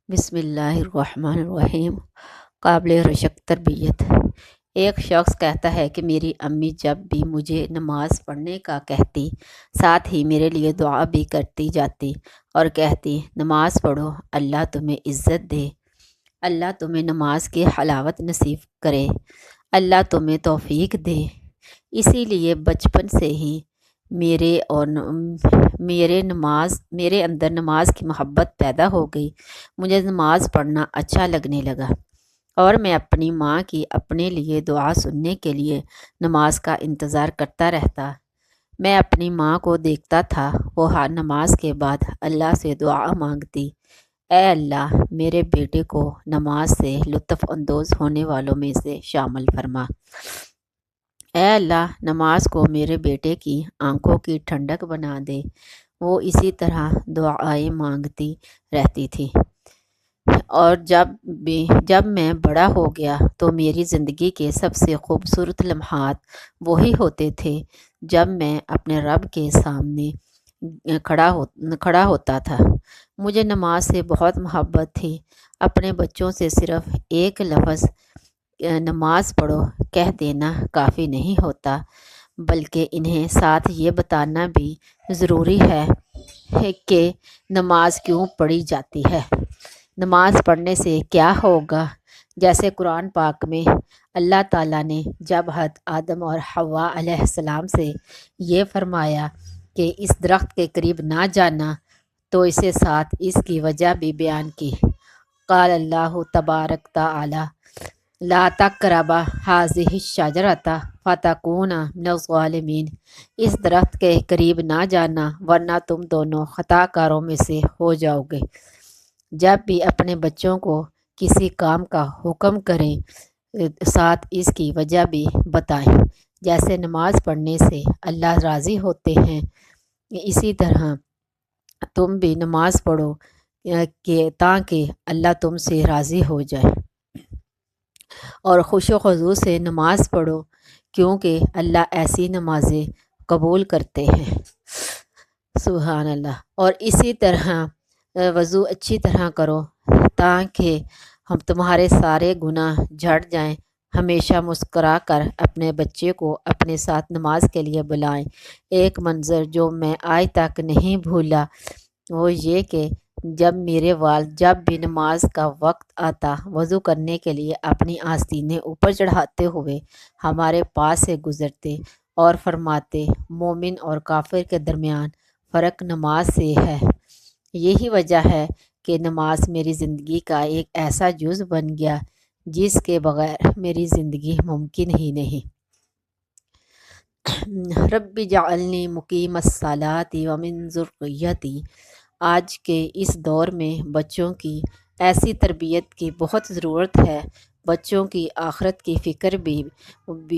بسم اللہ الرحمن الرحیم۔ قابل رشک تربیت۔ ایک شخص کہتا ہے کہ میری امی جب بھی مجھے نماز پڑھنے کا کہتی، ساتھ ہی میرے لیے دعا بھی کرتی جاتی اور کہتی، نماز پڑھو، اللہ تمہیں عزت دے، اللہ تمہیں نماز کی حلاوت نصیب کرے، اللہ تمہیں توفیق دے۔ اسی لیے بچپن سے ہی میرے اندر نماز کی محبت پیدا ہو گئی۔ مجھے نماز پڑھنا اچھا لگنے لگا اور میں اپنی ماں کی اپنے لیے دعا سننے کے لیے نماز کا انتظار کرتا رہتا۔ میں اپنی ماں کو دیکھتا تھا، وہ ہر نماز کے بعد اللہ سے دعا مانگتی، اے اللہ میرے بیٹے کو نماز سے لطف اندوز ہونے والوں میں سے شامل فرما۔ اے اللہ نماز کو میرے بیٹے کی آنکھوں کی ٹھنڈک بنا دے۔ وہ اسی طرح دعائیں مانگتی رہتی تھی۔ اور جب میں بڑا ہو گیا تو میری زندگی کے سب سے خوبصورت لمحات وہی ہوتے تھے جب میں اپنے رب کے سامنے کھڑا ہوتا تھا۔ مجھے نماز سے بہت محبت تھی۔ اپنے بچوں سے صرف ایک لفظ نماز پڑھو کہہ دینا کافی نہیں ہوتا، بلکہ انہیں ساتھ یہ بتانا بھی ضروری ہے کہ نماز کیوں پڑھی جاتی ہے، نماز پڑھنے سے کیا ہوگا۔ جیسے قرآن پاک میں اللہ تعالیٰ نے جب حضرت آدم اور حوا علیہ السلام سے یہ فرمایا کہ اس درخت کے قریب نہ جانا، تو اسے ساتھ اس کی وجہ بھی بیان کی۔ قال اللہ تبارک تعالی لا تقربا هذه الشجرۃ فتکونا من الظالمین، اس درخت کے قریب نہ جانا ورنہ تم دونوں خطا کاروں میں سے ہو جاؤ گے۔ جب بھی اپنے بچوں کو کسی کام کا حکم کریں، ساتھ اس کی وجہ بھی بتائیں۔ جیسے نماز پڑھنے سے اللہ راضی ہوتے ہیں، اسی طرح تم بھی نماز پڑھو تاکہ اللہ تم سے راضی ہو جائے، اور خوش و خضوع سے نماز پڑھو کیونکہ اللہ ایسی نمازیں قبول کرتے ہیں۔ سبحان اللہ۔ اور اسی طرح وضو اچھی طرح کرو تاکہ تمہارے سارے گناہ جھڑ جائیں۔ ہمیشہ مسکرا کر اپنے بچے کو اپنے ساتھ نماز کے لیے بلائیں۔ ایک منظر جو میں آج تک نہیں بھولا وہ یہ کہ جب میرے والد جب بھی نماز کا وقت آتا، وضو کرنے کے لیے اپنی آستینیں اوپر چڑھاتے ہوئے ہمارے پاس سے گزرتے اور فرماتے، مومن اور کافر کے درمیان فرق نماز سے ہے۔ یہی وجہ ہے کہ نماز میری زندگی کا ایک ایسا جز بن گیا جس کے بغیر میری زندگی ممکن ہی نہیں۔ رب جعلنی مقیم الصلاۃ ومن ذریتی۔ آج کے اس دور میں بچوں کی ایسی تربیت کی بہت ضرورت ہے۔ بچوں کی آخرت کی فکر بھی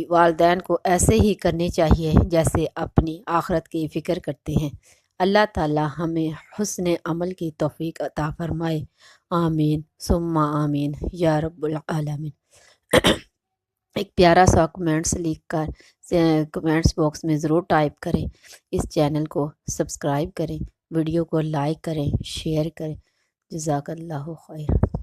والدین کو ایسے ہی کرنی چاہیے جیسے اپنی آخرت کی فکر کرتے ہیں۔ اللہ تعالی ہمیں حسن عمل کی توفیق عطا فرمائے، آمین ثم آمین یا رب العالمین۔ ایک پیارا سا کمنٹس لکھ کر کمنٹس باکس میں ضرور ٹائپ کریں۔ اس چینل کو سبسکرائب کریں، ویڈیو کو لائک کریں، شیئر کریں۔ جزاک اللہ خیر۔